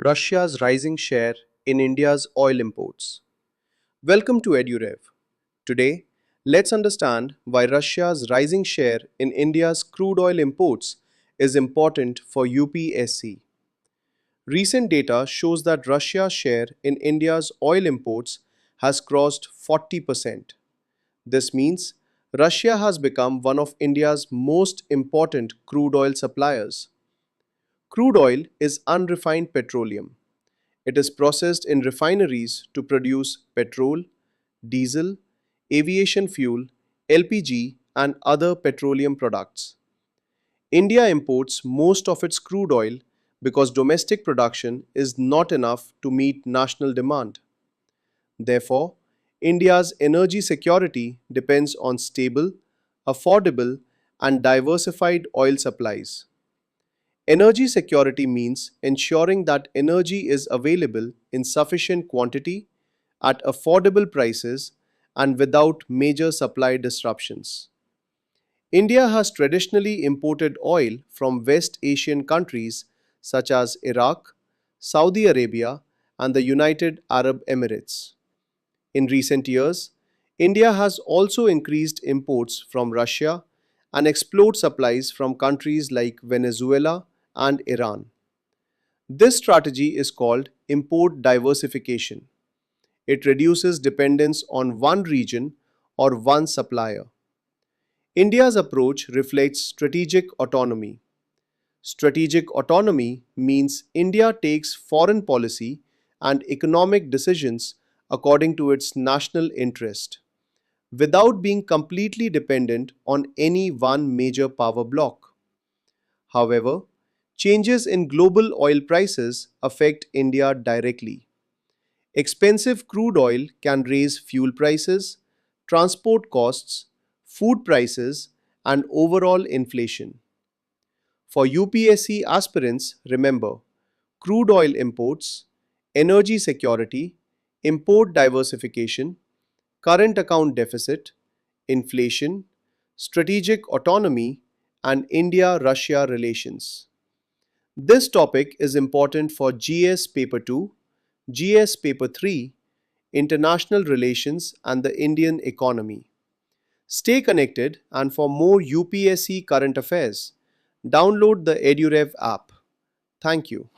Russia's rising share in India's oil imports. Welcome to EduRev. Today, let's understand why Russia's rising share in India's crude oil imports is important for UPSC. Recent data shows that Russia's share in India's oil imports has crossed 40%. This means Russia has become one of India's most important crude oil suppliers. Crude oil is unrefined petroleum. It is processed in refineries to produce petrol, diesel, aviation fuel, LPG, and other petroleum products. India imports most of its crude oil because domestic production is not enough to meet national demand. Therefore, India's energy security depends on stable, affordable, and diversified oil supplies. Energy security means ensuring that energy is available in sufficient quantity, at affordable prices, and without major supply disruptions. India has traditionally imported oil from West Asian countries such as Iraq, Saudi Arabia, and the United Arab Emirates. In recent years, India has also increased imports from Russia and explored supplies from countries like Venezuela and Iran. This strategy is called import diversification. It reduces dependence on one region or one supplier. India's approach reflects strategic autonomy. Strategic autonomy means India takes foreign policy and economic decisions according to its national interest, without being completely dependent on any one major power bloc. However, changes in global oil prices affect India directly. Expensive crude oil can raise fuel prices, transport costs, food prices, and overall inflation. For UPSC aspirants, remember crude oil imports, energy security, import diversification, current account deficit, inflation, strategic autonomy, and India Russia relations. This topic is important for GS Paper 2, GS Paper 3, International Relations, and the Indian Economy. Stay connected, and for more UPSC current affairs, download the EduRev app. Thank you.